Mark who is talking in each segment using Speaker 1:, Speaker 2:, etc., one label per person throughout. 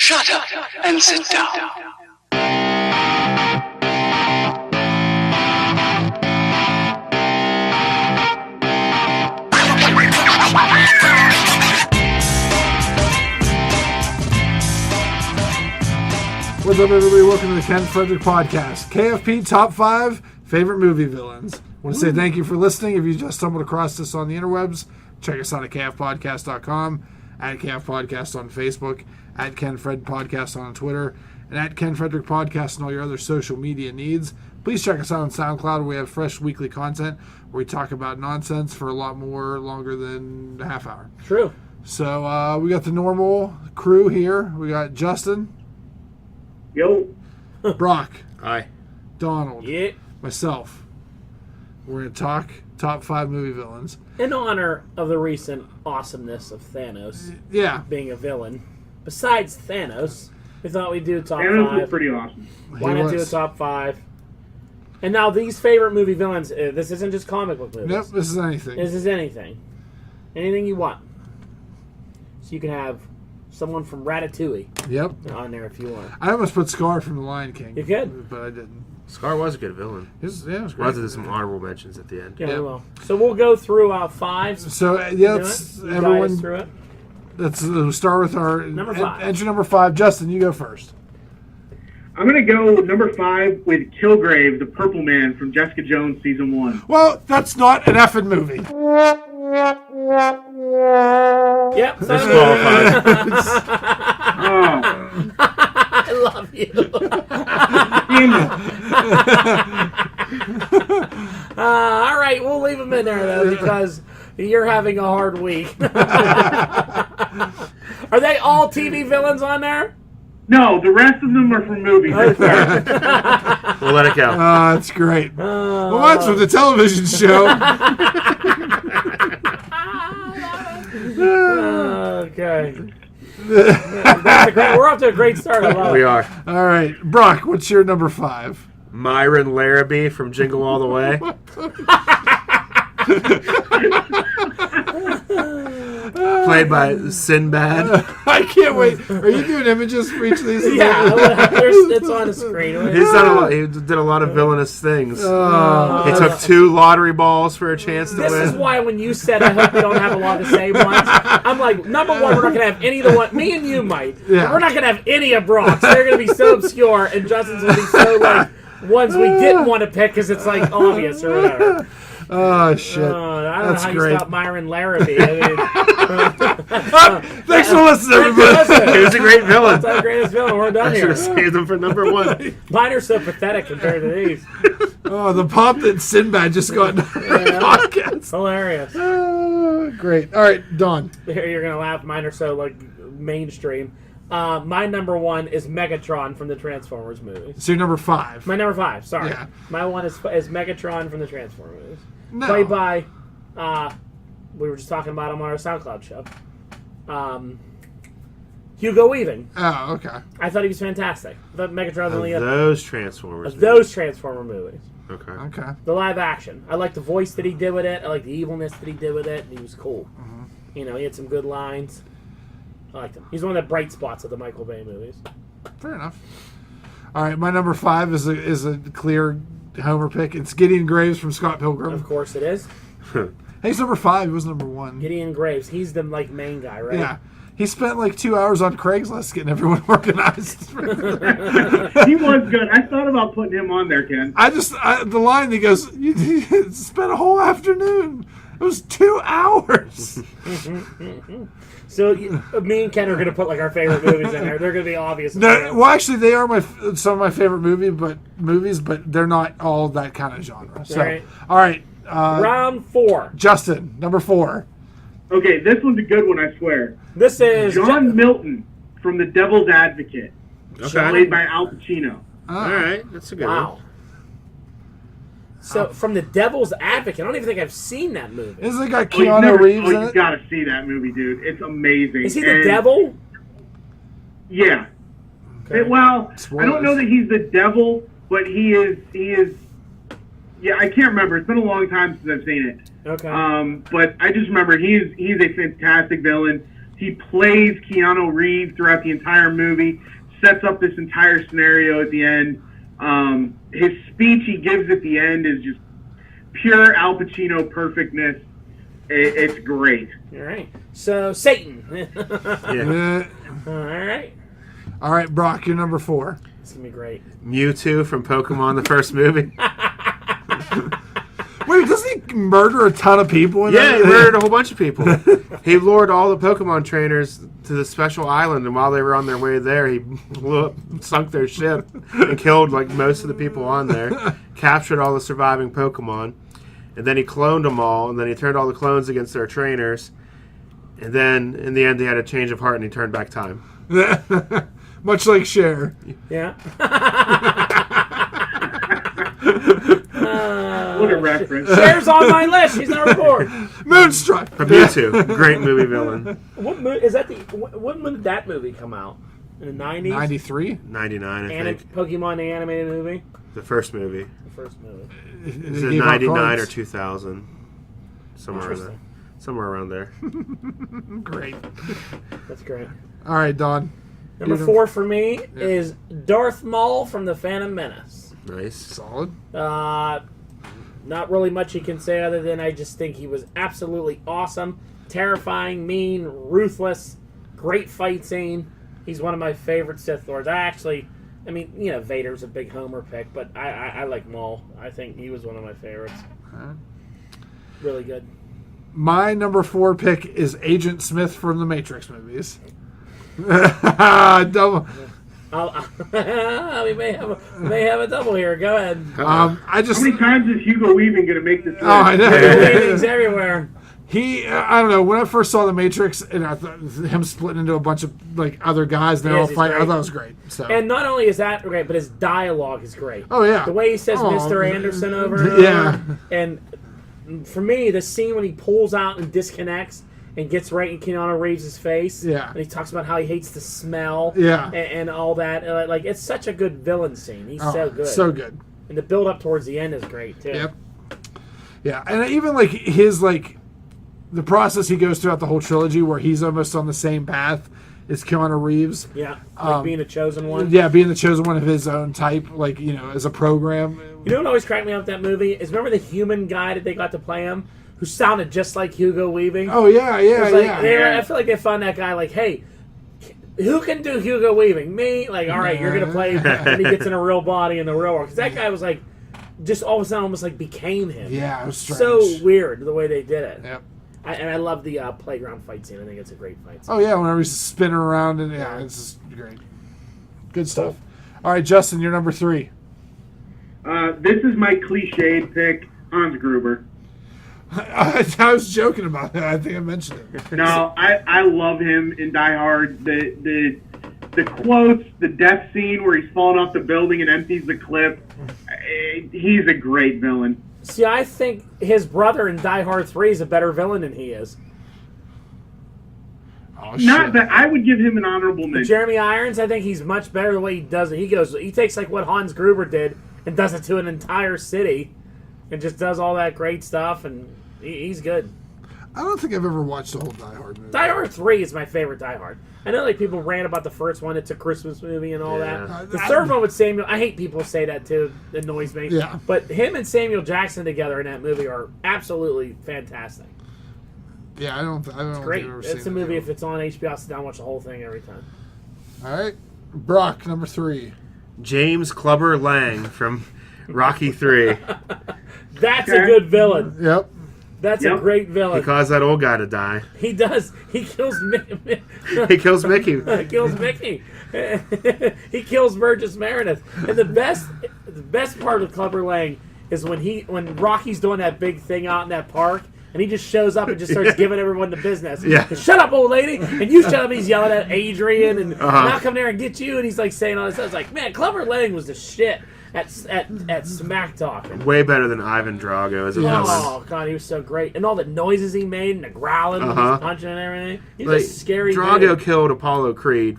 Speaker 1: Shut up and sit down.
Speaker 2: What's up, everybody? Welcome to the Ken Frederick Podcast. KFP Top 5 Favorite Movie Villains. I want to say thank you for listening. If you just stumbled across this on the interwebs, check us out at kfpodcast.com, at KFPodcast on Facebook, at Ken Fred Podcast on Twitter, and at Ken Frederick Podcast and all your other social media needs. Please check us out on SoundCloud, where we have fresh weekly content where we talk about nonsense for a lot more longer than a half hour.
Speaker 3: True.
Speaker 2: So we got the normal crew here. We got Justin.
Speaker 4: Yo.
Speaker 2: Brock.
Speaker 5: Hi.
Speaker 2: Donald.
Speaker 3: Yeah.
Speaker 2: Myself. We're going to talk top 5 movie villains.
Speaker 3: In honor of the recent awesomeness of Thanos being a villain, besides Thanos, we thought we'd do a top 5.
Speaker 4: Thanos was pretty awesome.
Speaker 3: Why not do a top 5? And now these favorite movie villains, this isn't just comic book movies.
Speaker 2: Nope, this is anything.
Speaker 3: This is anything. Anything you want. So you can have someone from Ratatouille on there if you want.
Speaker 2: I almost put Scar from The Lion King.
Speaker 3: You could.
Speaker 2: But I didn't.
Speaker 5: Scar was a good villain.
Speaker 2: It was great.
Speaker 5: We'll have to do some honorable mentions at the end.
Speaker 3: Yeah, we will. So we'll go through 5.
Speaker 2: So, let's everyone.
Speaker 3: Through it.
Speaker 2: Let's start with our
Speaker 3: number 5.
Speaker 2: Entry number 5. Justin, you go first.
Speaker 4: I'm going to go number 5 with Kilgrave, the Purple Man from Jessica Jones Season 1.
Speaker 2: Well, that's not an effing movie.
Speaker 3: Yep.
Speaker 5: That's qualified.
Speaker 3: I love you. All right, we'll leave them in there, though, because you're having a hard week. Are they all TV villains on there?
Speaker 4: No, the rest of them are from movies.
Speaker 5: We'll let it go.
Speaker 2: That's great. Well, that's from the television show.
Speaker 3: Okay. We're off to a great start. I love
Speaker 5: We
Speaker 3: it.
Speaker 5: are.
Speaker 2: All right. Brock, what's your number 5?
Speaker 5: Myron Larrabee from Jingle All the Way. Played by Sinbad.
Speaker 2: I can't wait. Are you doing images for each of these?
Speaker 3: Yeah, it's on the screen.
Speaker 5: He did a lot of villainous things. He took 2 lottery balls for a chance to
Speaker 3: This
Speaker 5: win.
Speaker 3: is why when you said I hope we don't have a lot of the same ones, I'm like, number 1, we're not going to have any of the ones. Me and you might.
Speaker 2: Yeah.
Speaker 3: But we're not going to have any of Brock's. They're going to be so obscure, and Justin's going to be so, like, ones we didn't want to pick because it's, like, obvious or whatever.
Speaker 2: Oh, shit.
Speaker 3: I don't
Speaker 2: That's
Speaker 3: know how
Speaker 2: great.
Speaker 3: you stop Myron Larrabee. I mean,
Speaker 2: Thanks for listening, everybody.
Speaker 5: He was a great villain.
Speaker 3: that's the greatest villain. We're done
Speaker 5: I should
Speaker 3: here.
Speaker 5: have saved him for number 1.
Speaker 3: Mine are so pathetic compared to these.
Speaker 2: Oh, the pop that Sinbad just got in our podcast.
Speaker 3: Hilarious.
Speaker 2: Great. All right, Don.
Speaker 3: Here you're going to laugh. Mine are so, like, mainstream. My number 1 is Megatron from the Transformers movies.
Speaker 2: So you're number 5.
Speaker 3: My number 5, sorry.
Speaker 2: Yeah.
Speaker 3: My 1 is Megatron from the Transformers movies.
Speaker 2: No.
Speaker 3: Played by, we were just talking about him on our SoundCloud show, Hugo Weaving.
Speaker 2: Oh, okay.
Speaker 3: I thought he was fantastic. I thought Megatron was only
Speaker 5: Those Transformers.
Speaker 3: those Transformer movies.
Speaker 5: Okay.
Speaker 2: Okay.
Speaker 3: The live action. I like the voice that he did with it. I like the evilness that he did with it. And he was cool.
Speaker 2: Mm-hmm.
Speaker 3: You know, he had some good lines. I liked him. He's one of the bright spots of the Michael Bay movies.
Speaker 2: Fair enough. All right, my number 5 is a clear homer pick. It's Gideon Graves from Scott Pilgrim.
Speaker 3: Of course it is.
Speaker 2: He's number 5. He was number 1.
Speaker 3: Gideon Graves. He's the like main guy, right?
Speaker 2: Yeah. He spent like 2 hours on Craigslist getting everyone organized.
Speaker 4: He was good. I thought about putting him on there, Ken.
Speaker 2: The line that goes, you spent a whole afternoon. It was 2 hours.
Speaker 3: So me and Ken are going to put like our favorite movies in there. They're going to be obvious.
Speaker 2: No, well, actually, they are some of my favorite movies, but they're not all that kind of genre. So, all right.
Speaker 3: Round 4.
Speaker 2: Justin, number 4.
Speaker 4: Okay, this one's a good one, I swear.
Speaker 3: This is
Speaker 4: John Milton from The Devil's Advocate, played by Al Pacino.
Speaker 5: All right. That's a good
Speaker 3: Wow.
Speaker 5: one.
Speaker 3: So, from The Devil's Advocate, I don't even think I've seen that movie.
Speaker 2: Isn't it got Keanu Reeves in
Speaker 4: you
Speaker 2: it?
Speaker 4: gotta see that movie, dude. It's amazing.
Speaker 3: Is he the devil?
Speaker 4: Yeah.
Speaker 3: Okay.
Speaker 4: Well,
Speaker 2: Spoilers.
Speaker 4: I don't know that he's the devil, but he is. Yeah, I can't remember. It's been a long time since I've seen it.
Speaker 3: Okay.
Speaker 4: But I just remember he's a fantastic villain. He plays Keanu Reeves throughout the entire movie, sets up this entire scenario at the end. His speech he gives at the end is just pure Al Pacino perfectness. It's great.
Speaker 3: All right. So, Satan.
Speaker 5: Yeah.
Speaker 3: All
Speaker 2: right, Brock, you're number 4.
Speaker 3: It's going to be great.
Speaker 5: Mewtwo from Pokemon, the first movie.
Speaker 2: Wait, doesn't he murder a ton of people?
Speaker 5: He murdered a whole bunch of people. He lured all the Pokemon trainers to the special island, and while they were on their way there, he sunk their ship and killed like most of the people on there, captured all the surviving Pokemon, and then he cloned them all, and then he turned all the clones against their trainers, and then in the end, he had a change of heart, and he turned back time.
Speaker 2: Much like Cher.
Speaker 3: Yeah.
Speaker 4: What a reference.
Speaker 3: Cher's on my list. She's number 4.
Speaker 2: Moonstruck.
Speaker 5: From Mewtwo. Great movie villain.
Speaker 3: When did that movie come out? In the 90s?
Speaker 2: 93?
Speaker 5: 99, I think.
Speaker 3: Pokemon animated movie?
Speaker 5: The first movie.
Speaker 3: The first movie.
Speaker 5: Is it 99 or 2000? Somewhere around there.
Speaker 2: Great.
Speaker 3: That's great.
Speaker 2: All right, Don.
Speaker 3: Number 4 for me is Darth Maul from The Phantom Menace.
Speaker 5: Nice.
Speaker 2: Solid.
Speaker 3: Not really much you can say other than I just think he was absolutely awesome, terrifying, mean, ruthless, great fight scene. He's one of my favorite Sith Lords. Vader's a big Homer pick, but I like Maul. I think he was one of my favorites. Really good. My
Speaker 2: number 4 pick is Agent Smith from the Matrix movies. Double.
Speaker 3: We may have a double here. Go ahead.
Speaker 4: How many times is Hugo Weaving going to make this list?
Speaker 2: Oh, I know.
Speaker 3: Weaving's everywhere.
Speaker 2: I don't know. When I first saw The Matrix, and I thought him splitting into a bunch of other guys, and they're all fighting, I thought it was great. So.
Speaker 3: And not only is that great, but his dialogue is great.
Speaker 2: Oh yeah,
Speaker 3: the way he says Mr. Anderson over and over.
Speaker 2: Yeah.
Speaker 3: And for me, the scene when he pulls out and disconnects and gets right in Keanu Reeves' face.
Speaker 2: Yeah.
Speaker 3: And he talks about how he hates the smell.
Speaker 2: Yeah.
Speaker 3: And all that. It's such a good villain scene. He's so good.
Speaker 2: So good.
Speaker 3: And the build up towards the end is great too.
Speaker 2: Yep. Yeah, and even his the process he goes throughout the whole trilogy, where he's almost on the same path as Keanu Reeves.
Speaker 3: Yeah. Being a chosen one.
Speaker 2: Yeah, being the chosen one of his own type, as a program.
Speaker 3: You know what always cracked me up with that movie is remember the human guy that they got to play him, who sounded just like Hugo Weaving.
Speaker 2: Oh yeah.
Speaker 3: I feel like they found that guy hey, who can do Hugo Weaving? Me? All right, you're gonna play, and he gets in a real body in the real world. Because that guy was just all of a sudden almost became him.
Speaker 2: Yeah, it was strange.
Speaker 3: So weird the way they did it.
Speaker 2: Yep.
Speaker 3: I love the playground fight scene. I think it's a great fight scene.
Speaker 2: Oh yeah, whenever he's spinning around and it's just great. Good stuff. All right, Justin, you're number 3.
Speaker 4: This is my cliched pick, Hans Gruber.
Speaker 2: I was joking about it. I think I mentioned it.
Speaker 4: No, I love him in Die Hard. The quotes, the death scene where he's falling off the building and empties the clip. He's a great villain.
Speaker 3: See, I think his brother in Die Hard 3 is a better villain than he is.
Speaker 2: Oh, shit.
Speaker 4: Not that I would give him an honorable mention.
Speaker 3: Jeremy Irons, I think he's much better the way he does it. He takes what Hans Gruber did and does it to an entire city, and just does all that great stuff, and he's good.
Speaker 2: I don't think I've ever watched the whole Die Hard movie.
Speaker 3: Die Hard 3 is my favorite Die Hard. I know people rant about the first one, it's a Christmas movie and all that. The third one with Samuel, I hate people say that too, it annoys me.
Speaker 2: Yeah.
Speaker 3: But him and Samuel Jackson together in that movie are absolutely fantastic.
Speaker 2: Yeah, I don't
Speaker 3: It's great.
Speaker 2: Think I've ever
Speaker 3: It's
Speaker 2: seen
Speaker 3: a movie,
Speaker 2: that.
Speaker 3: if it's on HBO, I'll sit down and watch the whole thing every time.
Speaker 2: All right. Brock, number 3.
Speaker 5: James Clubber Lang from Rocky 3.
Speaker 3: That's a good villain.
Speaker 2: Yep.
Speaker 3: That's a great villain.
Speaker 5: He caused that old guy to die.
Speaker 3: He does. He kills Mickey.
Speaker 5: He kills Mickey.
Speaker 3: He kills Mickey. He kills Burgess Meredith. And the best part of Clubber Lang is when Rocky's doing that big thing out in that park, and he just shows up and just starts giving everyone the business.
Speaker 5: Yeah.
Speaker 3: Shut up, old lady! And you shut up. He's yelling at Adrian, and I'll come there and get you. And he's saying all this stuff. It's man, Clubber Lang was the shit at smack talking.
Speaker 5: Way better than Ivan Drago as a villain.
Speaker 3: Oh god, he was so great, and all the noises he made, and the growling, and the punching, and everything. He's a scary.
Speaker 5: Drago
Speaker 3: dude.
Speaker 5: killed Apollo Creed,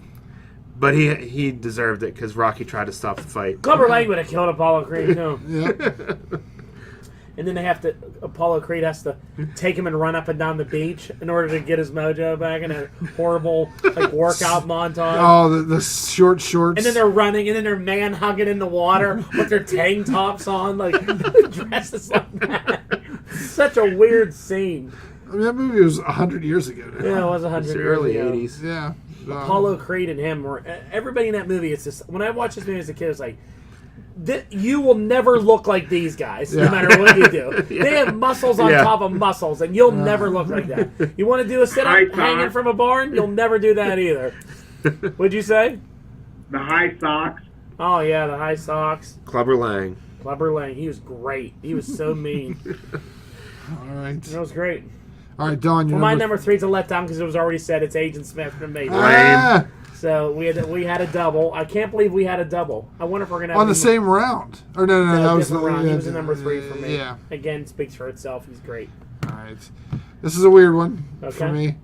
Speaker 5: but he deserved it because Rocky tried to stop the fight.
Speaker 3: Clubber Lang would have killed Apollo Creed too.
Speaker 2: Yep.
Speaker 3: And then they have to. Apollo Creed has to take him and run up and down the beach in order to get his mojo back in a horrible like workout montage.
Speaker 2: Oh, the short shorts.
Speaker 3: And then they're running, and then they're man hugging in the water with their tank tops on, like dresses like that. Such a weird scene.
Speaker 2: I mean, that movie was 100 years ago now.
Speaker 3: Yeah, it was 100
Speaker 5: It's the
Speaker 3: years
Speaker 5: early
Speaker 3: ago.
Speaker 5: 80s.
Speaker 2: Yeah.
Speaker 3: Apollo Creed and him were everybody in that movie. It's just when I watched this movie as a kid, it's like you will never look like these guys, no matter what you do. They have muscles on top of muscles, and you'll never look like that. You want to do a sit-up hanging from a barn? You'll never do that either. What'd you say?
Speaker 4: The high socks.
Speaker 3: Oh yeah, the high socks.
Speaker 5: Clubber Lang.
Speaker 3: Clubber Lang, he was great. He was so mean.
Speaker 2: All right.
Speaker 3: That was great.
Speaker 2: All right, Don.
Speaker 3: Well, my number 3's a letdown because it was already said it's Agent Smith from Matrix.
Speaker 2: Ah,
Speaker 3: So we had a double. I can't believe we had a double. I wonder if we're gonna have
Speaker 2: on the same round. Or no, that was the
Speaker 3: round. He was a number 3 for me.
Speaker 2: Yeah.
Speaker 3: Again, speaks for itself. He's great.
Speaker 2: All right. This is a weird one for me.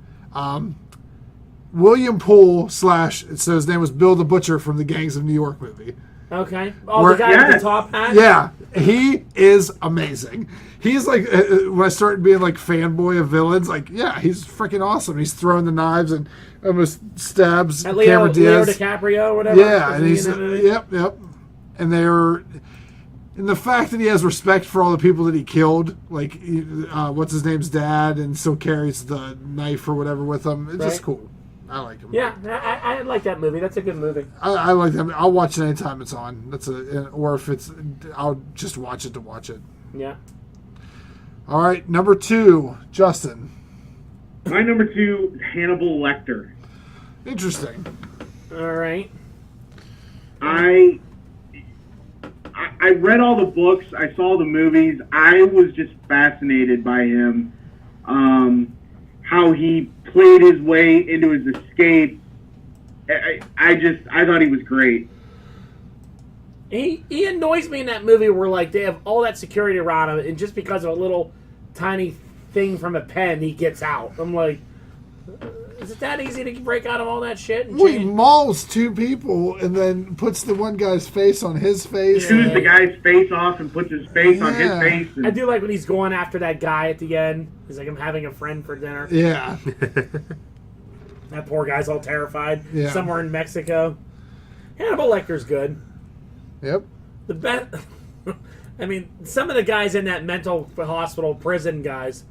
Speaker 2: William Poole / so his name was Bill the Butcher from the Gangs of New York movie.
Speaker 3: Okay. Oh, the guy with the top hat?
Speaker 2: Yeah, he is amazing. He's like, when I started being like fanboy of villains, like, yeah, he's freaking awesome. He's throwing the knives and almost stabs Cameron
Speaker 3: Leo
Speaker 2: Diaz.
Speaker 3: DiCaprio or whatever.
Speaker 2: Yeah, and he's, yep. And and the fact that he has respect for all the people that he killed, like, what's his name's dad, and still carries the knife or whatever with him, it's just cool. I like him.
Speaker 3: Yeah, I like that movie. That's a good movie.
Speaker 2: I like them. I'll watch it anytime it's on. Or if it's, I'll just watch it to watch it.
Speaker 3: Yeah.
Speaker 2: All right, number 2, Justin.
Speaker 4: My number 2 is Hannibal Lecter.
Speaker 2: Interesting.
Speaker 3: All right.
Speaker 4: I read all the books. I saw the movies. I was just fascinated by him. How he played his way into his escape. I thought he was great.
Speaker 3: He annoys me in that movie where like they have all that security around him, and just because of a little tiny thing from a pen, he gets out. I'm like, is it that easy to break out of all that shit?
Speaker 2: Well, he mauls 2 people and then puts the one guy's face on his face.
Speaker 4: Chews the guy's face off and puts his face on his face.
Speaker 3: I do like when he's going after that guy at the end. He's like, I'm having a friend for dinner.
Speaker 2: Yeah.
Speaker 3: That poor guy's all terrified.
Speaker 2: Yeah.
Speaker 3: Somewhere in Mexico. Hannibal Lecter's good.
Speaker 2: Yep.
Speaker 3: The best. I mean, some of the guys in that mental hospital prison guys.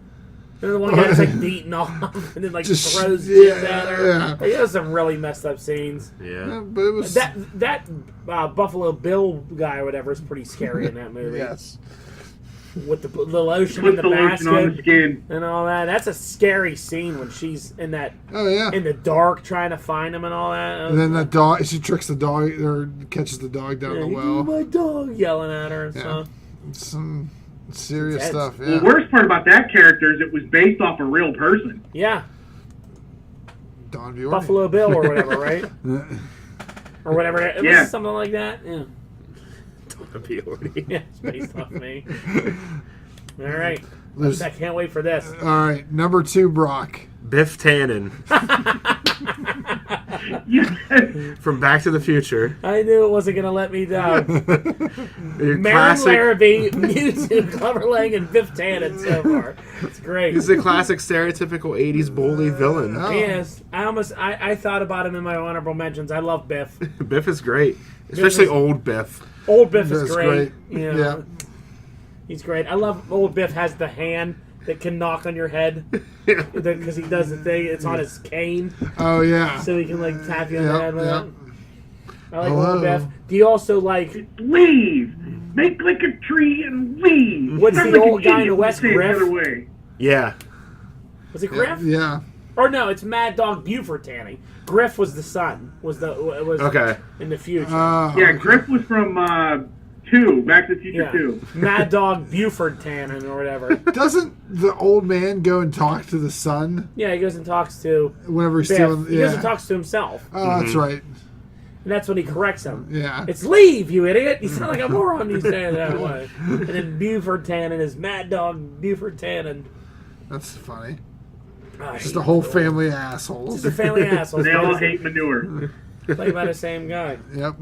Speaker 3: And the one guy's like beaten off and then like
Speaker 2: Just,
Speaker 3: throws jizz at her.
Speaker 2: yeah.
Speaker 3: Like, there's some really messed up scenes.
Speaker 5: Yeah.
Speaker 2: But it was...
Speaker 3: That Buffalo Bill guy or whatever is pretty scary in that movie.
Speaker 2: Yes.
Speaker 3: With the lotion
Speaker 4: Puts
Speaker 3: in
Speaker 4: the
Speaker 3: the
Speaker 4: lotion on the
Speaker 3: basket
Speaker 4: skin.
Speaker 3: and all that. That's a scary scene when she's in that
Speaker 2: Oh, yeah.
Speaker 3: in the dark trying to find him and all that.
Speaker 2: And then that dog, she tricks the dog, or catches the dog down the well.
Speaker 3: My dog yelling at her and stuff.
Speaker 2: Some serious
Speaker 3: It's
Speaker 2: stuff,
Speaker 4: The
Speaker 2: yeah.
Speaker 4: worst part about that character is it was based off a real person.
Speaker 3: Yeah.
Speaker 2: Don Bjorn.
Speaker 3: Buffalo Bill or whatever, right? Or whatever. It
Speaker 4: Yeah.
Speaker 3: was something like that. Yeah.
Speaker 5: Peony.
Speaker 3: Yeah, it's based off me. All right.
Speaker 2: There's-
Speaker 3: I can't wait for this.
Speaker 2: All right, number 2, Brock.
Speaker 5: Biff Tannen from Back to the Future.
Speaker 3: I knew it wasn't going to let me down.
Speaker 5: Your
Speaker 3: Marin
Speaker 5: classic.
Speaker 3: Larrabee, Mewtwo, Clubber Lang, and Biff Tannen so far. It's great.
Speaker 5: He's the classic stereotypical '80s bully villain.
Speaker 2: Oh.
Speaker 3: Yes. I thought about him in my honorable mentions. I love Biff.
Speaker 5: Biff is great, especially
Speaker 3: is-
Speaker 5: old Biff.
Speaker 3: Old Biff is
Speaker 2: That's
Speaker 3: great.
Speaker 2: great.
Speaker 3: You know,
Speaker 2: Yeah.
Speaker 3: He's great. I love old Biff has the hand that can knock on your head because he does the thing. It's on his cane,
Speaker 2: Oh, yeah.
Speaker 3: so he can like tap you on the
Speaker 2: Yep,
Speaker 3: head with
Speaker 2: yep.
Speaker 3: it. I like
Speaker 2: Hello.
Speaker 3: old Biff. Do you also like
Speaker 4: Leave. Make like a tree and leave.
Speaker 3: What's
Speaker 4: Sound
Speaker 3: the
Speaker 4: like
Speaker 3: old
Speaker 4: an
Speaker 3: guy in
Speaker 4: idiot
Speaker 3: the West,
Speaker 4: when you say it
Speaker 3: Griff?
Speaker 4: the other way.
Speaker 5: Yeah.
Speaker 3: was it Griff?
Speaker 2: Yeah.
Speaker 3: Or no, it's Mad Dog Buford Tanning. Griff was the son. Was
Speaker 5: Okay.
Speaker 3: in the future.
Speaker 4: Yeah, Griff was from Back to the Future
Speaker 3: Yeah.
Speaker 4: 2.
Speaker 3: Mad Dog Buford Tannen or whatever.
Speaker 2: Doesn't the old man go and talk to the son
Speaker 3: Yeah, he goes and talks to
Speaker 2: whenever he's
Speaker 3: Biff.
Speaker 2: stealing?
Speaker 3: He
Speaker 2: Yeah.
Speaker 3: goes and talks to himself.
Speaker 2: Oh, that's right.
Speaker 3: And that's when he corrects him.
Speaker 2: Yeah.
Speaker 3: It's leave, you idiot! You sound like a moron you say it that way. And then Buford Tannen is Mad Dog Buford Tannen.
Speaker 2: That's funny.
Speaker 3: Oh,
Speaker 2: Just a whole family of assholes.
Speaker 3: Just a family assholes.
Speaker 4: They all hate manure.
Speaker 3: Played by the same guy.
Speaker 2: Yep.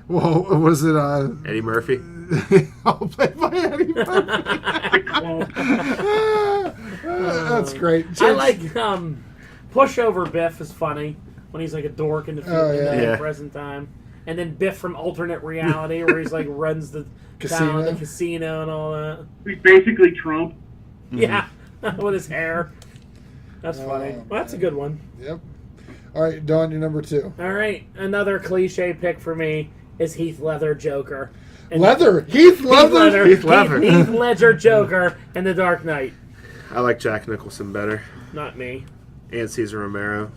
Speaker 2: Well, was it
Speaker 5: Eddie Murphy.
Speaker 2: I'll play by Eddie Murphy. That's great.
Speaker 3: I like Pushover Biff is funny when he's like a dork in the
Speaker 2: yeah.
Speaker 3: present time. And then Biff from alternate reality where he's like runs the
Speaker 2: Casino.
Speaker 3: the casino and all that.
Speaker 4: He's basically Trump.
Speaker 3: Yeah, with his hair. That's funny.
Speaker 2: Oh,
Speaker 3: Well, that's a good one.
Speaker 2: Yep. All right, Dawn, you're number 2.
Speaker 3: All right, another cliche pick for me is Heath Ledger Joker. And
Speaker 2: Heath Ledger.
Speaker 5: Heath Ledger.
Speaker 3: Heath Ledger Joker in The Dark Knight.
Speaker 5: I like Jack Nicholson better.
Speaker 3: Not me.
Speaker 5: And Cesar Romero.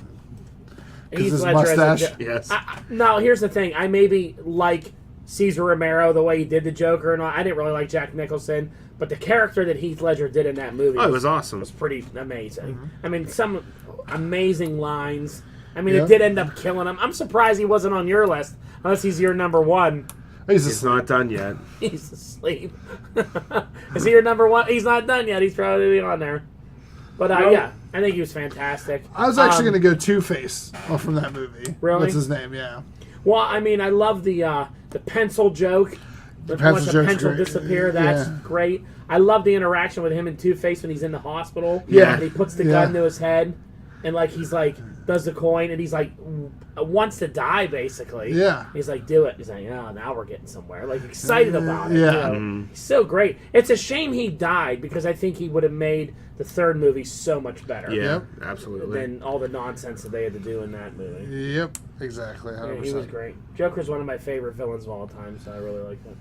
Speaker 2: Because his mustache.
Speaker 5: Yes.
Speaker 3: No, here's the thing. I maybe like Cesar Romero the way he did the Joker, and all. I didn't really like Jack Nicholson, but the character that Heath Ledger did in that movie
Speaker 5: Oh, it was awesome.
Speaker 3: was pretty amazing. I mean, some amazing lines. I mean,
Speaker 2: Yeah.
Speaker 3: it did end up killing him. I'm surprised he wasn't on your list, unless he's your number 1.
Speaker 5: He's not done yet.
Speaker 3: He's asleep. Is he your number 1? He's not done yet. He's probably on there. But
Speaker 4: Nope.
Speaker 3: yeah, I think he was fantastic.
Speaker 2: I was actually going to go Two-Face from that movie.
Speaker 3: Really?
Speaker 2: What's his name? Yeah.
Speaker 3: Well, I mean, I love the pencil joke. The
Speaker 2: pencil joke's
Speaker 3: pencil
Speaker 2: great.
Speaker 3: disappear. That's
Speaker 2: Yeah.
Speaker 3: great. I love the interaction with him and Two-Face when he's in the hospital.
Speaker 2: Yeah.
Speaker 3: And he puts the
Speaker 2: Yeah.
Speaker 3: gun to his head, and like he's like does the coin, and he's like wants to die basically.
Speaker 2: Yeah.
Speaker 3: He's like, do it. He's like, oh, now we're getting somewhere. Like excited about it.
Speaker 2: Yeah.
Speaker 3: You know? He's so great. It's a shame he died because I think he would have made the third movie so much better.
Speaker 5: Yeah,
Speaker 2: Yep.
Speaker 5: absolutely.
Speaker 3: Than all the nonsense that they had to do in that movie.
Speaker 2: Yep. Exactly.
Speaker 3: Yeah,
Speaker 2: 100%.
Speaker 3: he was great. Joker's one of my favorite villains of all time, so I really like that.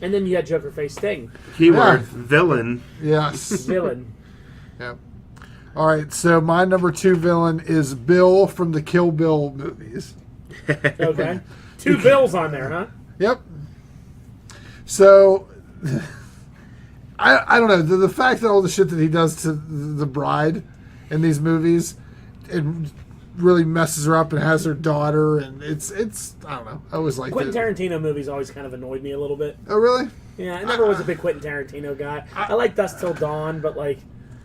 Speaker 3: And then you had Joker face Sting.
Speaker 5: Keyword villain.
Speaker 2: Yes.
Speaker 3: Villain.
Speaker 2: Yep. All right, so my number 2 villain is Bill from the Kill Bill movies.
Speaker 3: Okay. 2 bills on there, huh?
Speaker 2: Yep. So, I don't know. The fact that all the shit that he does to the bride in these movies, it really messes her up and has her daughter, and it's I don't know. I always like
Speaker 3: Quentin
Speaker 2: it.
Speaker 3: Tarantino movies always kind of annoyed me a little bit.
Speaker 2: Oh, really?
Speaker 3: Yeah, I never was a big Quentin Tarantino guy. I like Dusk Till Dawn, but like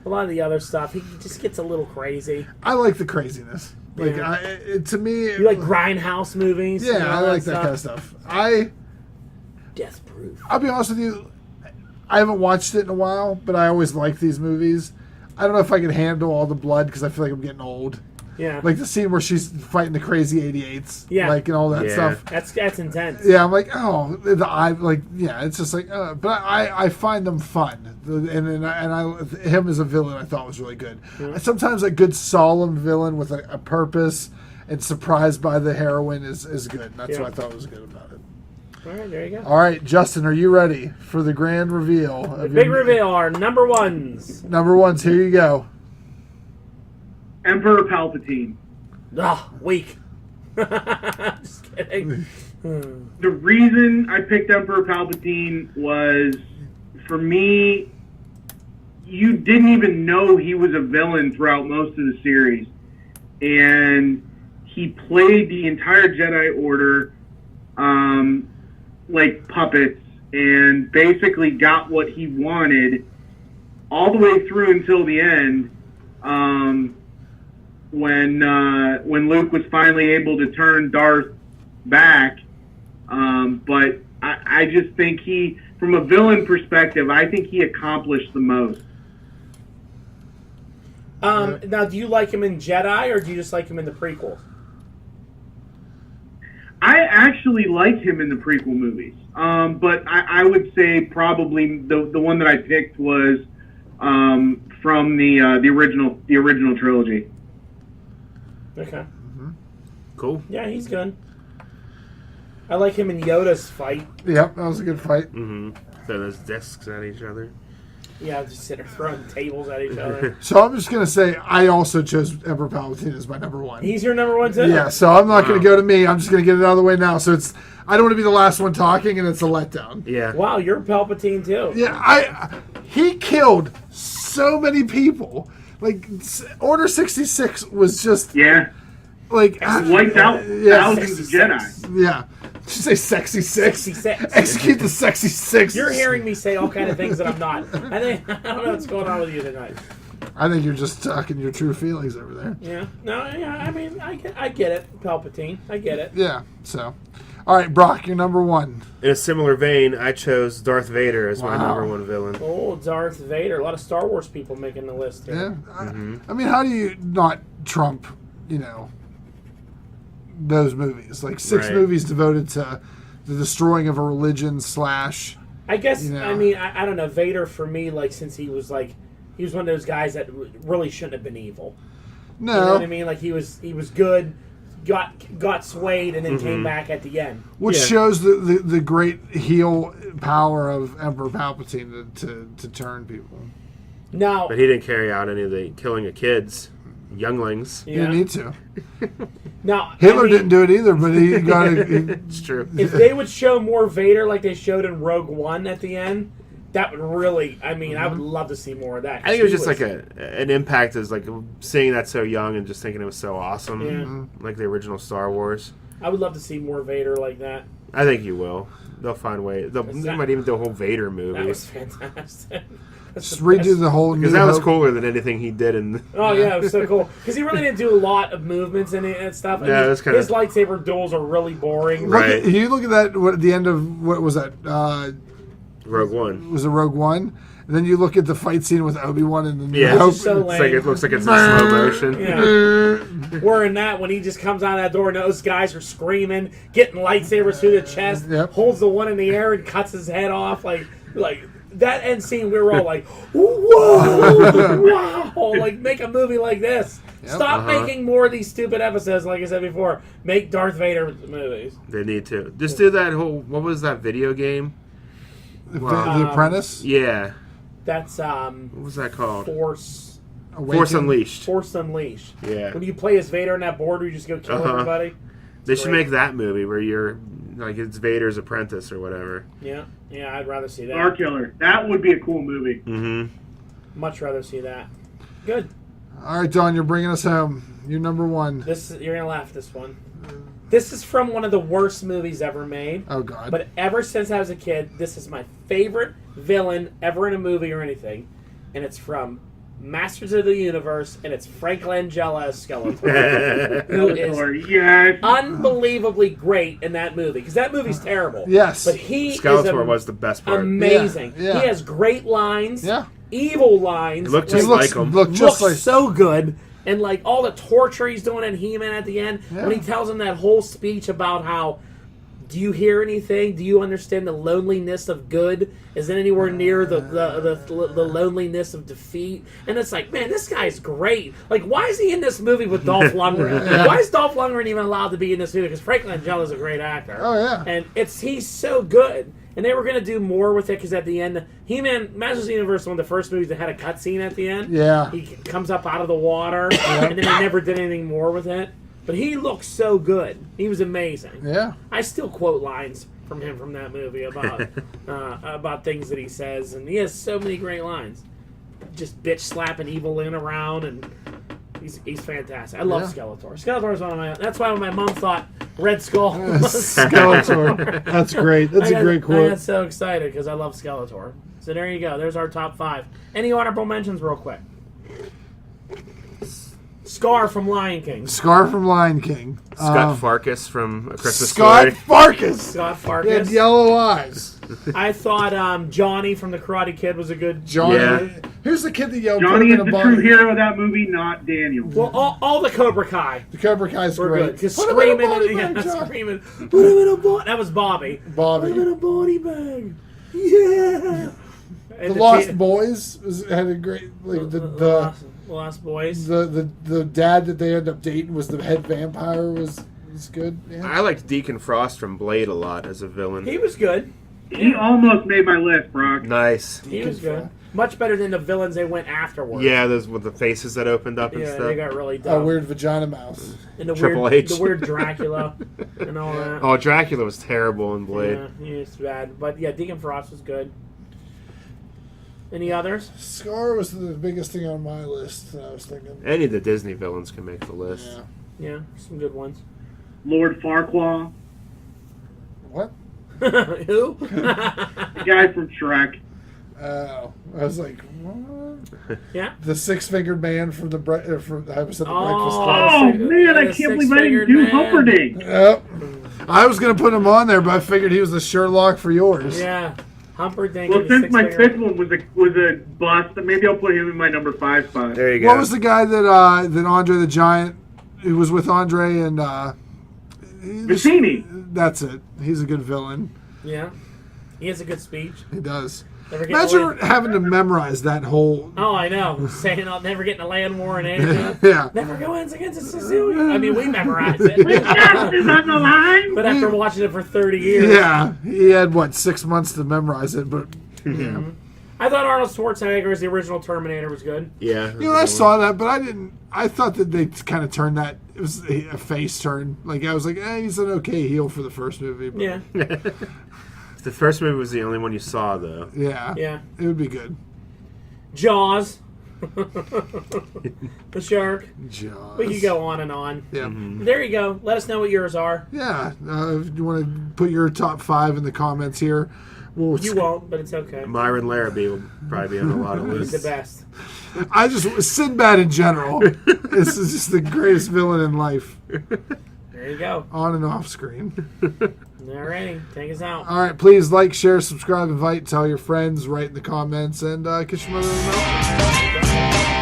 Speaker 3: a lot of the other stuff, he just gets a little crazy.
Speaker 2: I like the craziness. Like,
Speaker 3: Yeah.
Speaker 2: to me...
Speaker 3: You like Grindhouse movies?
Speaker 2: Yeah,
Speaker 3: and all
Speaker 2: I like that kind of stuff.
Speaker 3: Death Proof.
Speaker 2: I'll be honest with you, I haven't watched it in a while, but I always like these movies. I don't know if I can handle all the blood because I feel like I'm getting old.
Speaker 3: Yeah.
Speaker 2: Like the scene where she's fighting the crazy 88s.
Speaker 3: Yeah.
Speaker 2: Like, and all that
Speaker 5: Yeah.
Speaker 2: stuff.
Speaker 3: That's intense.
Speaker 2: Yeah, I'm like, oh, the eye, like, yeah, it's just like, but I find them fun, and him as a villain I thought was really good. Sometimes a good solemn villain with a purpose and surprised by the heroine is good. And that's what I thought was good about it.
Speaker 3: All right, there you go.
Speaker 2: All right, Justin, are you ready for the grand reveal?
Speaker 3: The big reveal are number 1s.
Speaker 2: Number 1s. Here you go.
Speaker 4: Emperor Palpatine.
Speaker 3: Weak. Just kidding.
Speaker 4: The reason I picked Emperor Palpatine was, for me, you didn't even know he was a villain throughout most of the series. And he played the entire Jedi Order like puppets and basically got what he wanted all the way through until the end. When Luke was finally able to turn Darth back, but I just think he, from a villain perspective, I think he accomplished the most.
Speaker 3: Now, do you like him in Jedi, or do you just like him in the prequels?
Speaker 4: I actually liked him in the prequel movies, but I would say probably the one that I picked was from the original trilogy.
Speaker 3: Okay.
Speaker 5: Cool.
Speaker 3: Yeah, he's good. I like him in Yoda's fight.
Speaker 2: Yep, that was a good fight.
Speaker 5: Mm-hmm. Throw those discs at each other.
Speaker 3: Yeah, just sitting there throwing tables at each other.
Speaker 2: So I'm just going to say I also chose Emperor Palpatine as my number 1.
Speaker 3: He's your number 1 too?
Speaker 2: Yeah, so I'm not going to go to me. I'm just going to get it out of the way now. So I don't want to be the last one talking, and it's a letdown.
Speaker 5: Yeah.
Speaker 3: Wow, you're Palpatine too.
Speaker 2: Yeah, he killed so many people. Like, Order 66 was just, like...
Speaker 4: Wiped out thousands of Jedi.
Speaker 2: Yeah. Did you say sexy 6?
Speaker 3: 66.
Speaker 2: Execute the sexy 6.
Speaker 3: You're hearing me say all kind of things that I'm not. I don't know what's going on with you tonight.
Speaker 2: I think you're just talking your true feelings over there.
Speaker 3: Yeah. No, yeah, I mean, I get it, Palpatine. I get it.
Speaker 2: Yeah, so. All right, Brock, you're number one.
Speaker 5: In a similar vein, I chose Darth Vader as my number one villain.
Speaker 3: Oh, Darth Vader. A lot of Star Wars people making the list here.
Speaker 2: Yeah. I mean, how do you not trump, those movies? Like 6 movies devoted to the destroying of a religion /
Speaker 3: I guess, I mean, I don't know. Vader, for me, like, since he was one of those guys that really shouldn't have been evil.
Speaker 2: No.
Speaker 3: You know what I mean? Like, he was good, got swayed, and then came back at the end.
Speaker 2: Which shows the great heel power of Emperor Palpatine to turn people.
Speaker 3: Now,
Speaker 5: but he didn't carry out any of the killing of kids, younglings.
Speaker 2: He didn't need to.
Speaker 3: Now,
Speaker 2: Hitler didn't do it either, but he got it.
Speaker 5: It's true.
Speaker 3: If they would show more Vader like they showed in Rogue One at the end, that would really, I mean, I would love to see more of that.
Speaker 5: I think it was just like an impact as like seeing that so young and just thinking it was so awesome, like the original Star Wars.
Speaker 3: I would love to see more Vader like that.
Speaker 5: I think you will. They'll find a way. They might even do a whole Vader movie.
Speaker 3: That was fantastic.
Speaker 2: Just redo the whole.
Speaker 5: Because that was cooler than anything he did in.
Speaker 3: Oh yeah, it was so cool. Because he really didn't do a lot of movements and stuff.
Speaker 5: Yeah, it was kind
Speaker 3: his lightsaber duels are really boring.
Speaker 5: Right.
Speaker 2: You look at that. At the end of what was that?
Speaker 5: Rogue One.
Speaker 2: Was it Rogue One? And then you look at the fight scene with Obi-Wan and the
Speaker 3: Which is so
Speaker 5: it's
Speaker 3: lame.
Speaker 5: it looks like it's in slow motion.
Speaker 3: Yeah. Where in that, when he just comes out that door and those guys are screaming, getting lightsabers through the chest, holds the one in the air and cuts his head off, like that end scene, we were all like, whoa, wow, like make a movie like this. Stop making more of these stupid episodes, like I said before. Make Darth Vader movies.
Speaker 5: They need to. Just do that whole, what was that video game?
Speaker 2: The Apprentice?
Speaker 5: Yeah.
Speaker 3: That's,
Speaker 5: what was that called?
Speaker 3: Force
Speaker 5: Unleashed.
Speaker 3: Force Unleashed.
Speaker 5: Yeah.
Speaker 3: When you play as Vader on that board where you just go kill everybody.
Speaker 5: They should make that movie where you're, like, it's Vader's apprentice or whatever.
Speaker 3: Yeah, I'd rather see that.
Speaker 4: Star Killer. That would be a cool movie.
Speaker 5: Mm-hmm.
Speaker 3: Much rather see that. Good.
Speaker 2: All right, Don, you're bringing us home. You're number one.
Speaker 3: You're going to laugh this one. This is from one of the worst movies ever made.
Speaker 2: Oh, God.
Speaker 3: But ever since I was a kid, this is my favorite villain ever in a movie or anything. And it's from Masters of the Universe, and it's Frank Langella as Skeletor. Who is unbelievably great in that movie. Because that movie's terrible.
Speaker 2: Yes.
Speaker 3: But he
Speaker 5: Skeletor was the best part.
Speaker 3: Amazing.
Speaker 2: Yeah.
Speaker 3: He has great lines.
Speaker 2: Yeah.
Speaker 3: Evil lines.
Speaker 5: It looked just like him.
Speaker 3: Looks so good. And, like, all the torture he's doing in He-Man at the end, when he tells him that whole speech about how, do you hear anything? Do you understand the loneliness of good isn't anywhere near the loneliness of defeat? And it's like, man, this guy's great. Like, why is he in this movie with Dolph Lundgren? Why is Dolph Lundgren even allowed to be in this movie? Because Frank Langella's a great actor.
Speaker 2: Oh, yeah.
Speaker 3: And he's so good. And they were going to do more with it because at the end, He-Man, Masters of the Universe was one of the first movies that had a cutscene at the end.
Speaker 2: Yeah.
Speaker 3: He comes up out of the water, and then they never did anything more with it. But he looked so good. He was amazing.
Speaker 2: Yeah.
Speaker 3: I still quote lines from him from that movie about things that he says, and he has so many great lines. Just bitch slapping Evil Lynn around, and he's fantastic. I love Skeletor. Skeletor is one of my. That's why my mom thought Red Skull was
Speaker 2: Skeletor. That's great. That's a great quote.
Speaker 3: I got so excited because I love Skeletor. So there you go. There's our top 5. Any honorable mentions, real quick? Scar from Lion King.
Speaker 2: Scar from Lion King.
Speaker 5: Scott Farkas from A Christmas Story.
Speaker 3: Scott Farkas.
Speaker 2: He had yellow eyes.
Speaker 3: I thought Johnny from The Karate Kid was a good...
Speaker 2: Johnny.
Speaker 5: Yeah.
Speaker 2: Who's the kid that yelled...
Speaker 4: Johnny is the true hero of that movie, not Daniel.
Speaker 3: Well, all the Cobra Kai.
Speaker 2: The Cobra Kai's
Speaker 3: were
Speaker 2: great.
Speaker 3: good. Because
Speaker 2: Put him in a
Speaker 3: screaming,
Speaker 2: body bag,
Speaker 3: screaming, put him in a body... That was Bobby.
Speaker 2: Bobby.
Speaker 3: Put him in a body bag. Yeah.
Speaker 2: The Lost Boys had a great... Like, the
Speaker 3: Lost Boys.
Speaker 2: The dad that they ended up dating was the head vampire was good. Yeah.
Speaker 5: I liked Deacon Frost from Blade a lot as a villain.
Speaker 3: He was good.
Speaker 4: He almost made my list, Brock.
Speaker 5: Nice.
Speaker 3: He was good. Much better than the villains they went afterwards.
Speaker 5: Yeah, those with the faces that opened up and
Speaker 3: Yeah,
Speaker 5: stuff.
Speaker 3: they got really dumb.
Speaker 2: A weird vagina mouse.
Speaker 3: And the
Speaker 5: Triple H.
Speaker 3: The weird Dracula and all that.
Speaker 5: Oh, Dracula was terrible in Blade.
Speaker 3: Yeah, he was bad. But yeah, Deacon Frost was good. Any others?
Speaker 2: Scar was the biggest thing on my list that I was thinking.
Speaker 5: Any of the Disney villains can make the list.
Speaker 3: Yeah, some good ones.
Speaker 4: Lord Farquaad.
Speaker 2: What?
Speaker 3: Who?
Speaker 4: The guy from Shrek.
Speaker 2: Oh, I was like, what?
Speaker 3: Yeah.
Speaker 2: The six-fingered man from the Breakfast Club.
Speaker 4: Oh man, I can't believe I didn't do Humperdinck.
Speaker 2: Yep. I was gonna put him on there, but I figured he was the Sherlock for yours.
Speaker 3: Yeah. Humperdinck.
Speaker 4: Well, since my fifth one was a bust, maybe I'll put him in my number 5 spot.
Speaker 5: There you go.
Speaker 2: What was the guy that Andre the Giant? Who was with Andre and
Speaker 4: Vicini.
Speaker 2: That's it. He's a good villain.
Speaker 3: Yeah. He has a good speech.
Speaker 2: He does.
Speaker 3: Imagine
Speaker 2: having to memorize that whole.
Speaker 3: Oh, I know. Saying I'll never get in a land war and anything.
Speaker 2: Yeah.
Speaker 3: Never go in against Sicily. I mean, we memorize it.
Speaker 4: Justice on the line.
Speaker 3: But after watching it for 30 years.
Speaker 2: Yeah. He had, 6 months to memorize it, but. Yeah.
Speaker 3: I thought Arnold Schwarzenegger as the original Terminator was good.
Speaker 5: Yeah.
Speaker 2: I saw that, but I didn't. I thought that they kind of turned that. It was a face turn. Like, I was like, he's an okay heel for the first movie. But
Speaker 3: Yeah.
Speaker 5: The first movie was the only one you saw, though.
Speaker 2: Yeah.
Speaker 3: Yeah.
Speaker 2: It would be good.
Speaker 3: Jaws. The shark.
Speaker 2: Jaws.
Speaker 3: We could go on and on.
Speaker 2: Yeah.
Speaker 3: There you go. Let us know what yours are.
Speaker 2: Yeah. If you want to put your top 5 in the comments here.
Speaker 3: You won't, but it's okay.
Speaker 5: Myron Larrabee will probably be on a lot of
Speaker 3: He's
Speaker 5: lists.
Speaker 3: the best.
Speaker 2: Sinbad in general. This is just the greatest villain in life.
Speaker 3: There you go.
Speaker 2: On and off screen.
Speaker 3: Alrighty, take us out.
Speaker 2: All right, please like, share, subscribe, invite, tell your friends, write in the comments, and kiss your mother in the mouth.